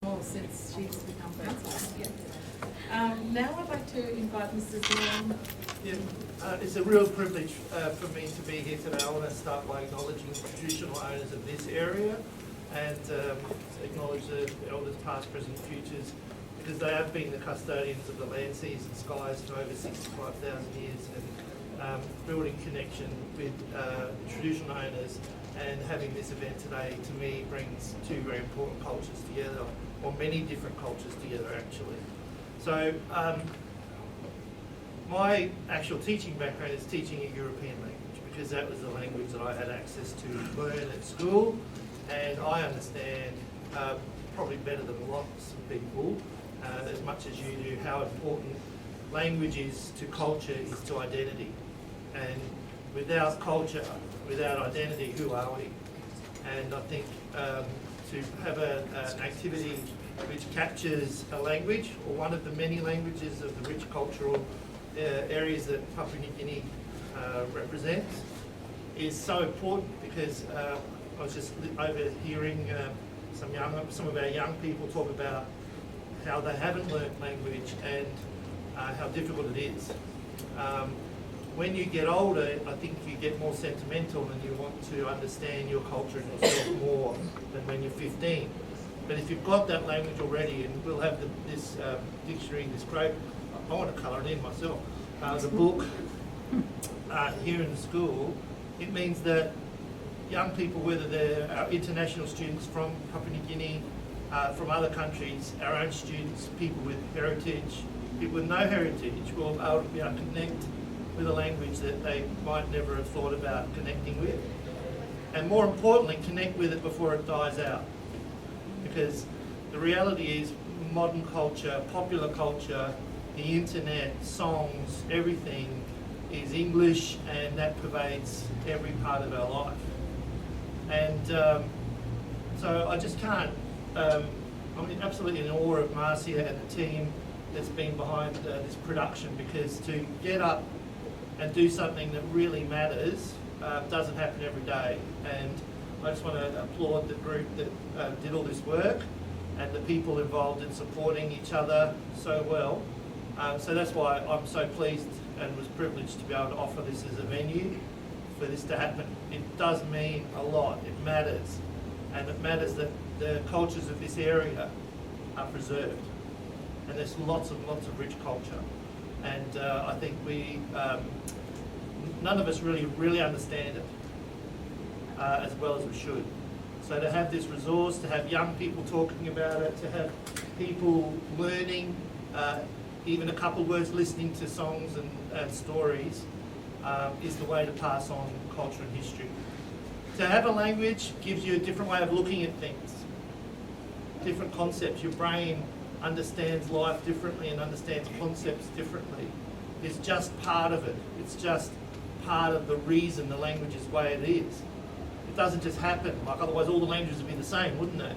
more since she's become principal. Yeah. Now I'd like to invite Mr. Zilm. Yeah, it's a real privilege for me to be here today. I want to start by acknowledging the traditional owners of this area and acknowledge the elders past, present, futures, because they have been the custodians of the land, seas and skies for over 65,000 years, and building connection with traditional owners and having this event today to me brings two very important cultures together, or many different cultures together actually. So my actual teaching background is teaching a European language because that was the language that I had access to learn at school, and I understand probably better than lots of people, as much as you do, how important language is to culture, is to identity. And without culture, without identity, who are we? And I think to have an activity which captures a language, or one of the many languages of the rich cultural areas that Papua New Guinea represents, is so important because I was just overhearing some of our young people talk about how they haven't learnt language and how difficult it is. When you get older, I think you get more sentimental and you want to understand your culture and yourself more than when you're 15. But if you've got that language already, and we'll have this dictionary, this great, I want to colour it in myself, the book here in the school, it means that young people, whether they're our international students from Papua New Guinea, from other countries, our own students, people with heritage, people with no heritage, will be able to connect with a language that they might never have thought about connecting with. And more importantly, connect with it before it dies out. Because the reality is modern culture, popular culture, the internet, songs, everything is English, and that pervades every part of our life. And so I just can't, I'm absolutely in awe of Marcia and the team that's been behind this production, because to get up and do something that really matters doesn't happen every day. And I just want to applaud the group that did all this work and the people involved in supporting each other so well. So that's why I'm so pleased and was privileged to be able to offer this as a venue for this to happen. It does mean a lot, it matters. And it matters that the cultures of this area are preserved. And there's lots of rich culture. And I think none of us really understand it as well as we should. So to have this resource, to have young people talking about it, to have people learning, even a couple of words, listening to songs and stories, is the way to pass on culture and history. To have a language gives you a different way of looking at things, different concepts. Your brain understands life differently and understands concepts differently. It's just part of it. It's just part of the reason the language is the way it is. It doesn't just happen, like otherwise all the languages would be the same, wouldn't they?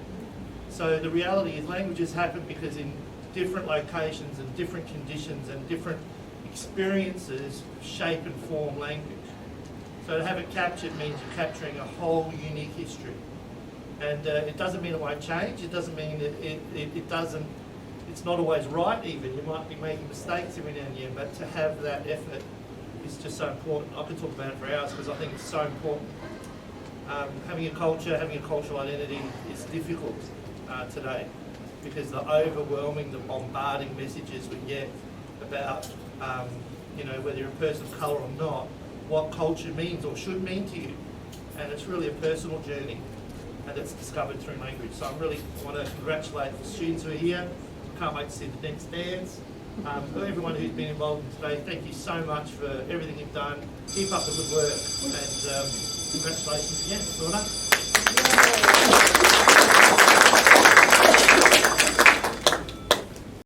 So the reality is languages happen because in different locations and different conditions and different experiences shape and form language. So to have it captured means you're capturing a whole unique history. And it doesn't mean it won't change, it doesn't mean that it's not always right even. You might be making mistakes every now and again, but to have that effort is just so important. I could talk about it for hours because I think it's so important. Having a culture, having a cultural identity is difficult today because the overwhelming, the bombarding messages we get about, whether you're a person of colour or not, what culture means or should mean to you. And it's really a personal journey, and it's discovered through language. So I really want to congratulate the students who are here. Can't wait to see the next dance. Everyone who's been involved in today, thank you so much for everything you've done. Keep up the good work, and congratulations again. Well done.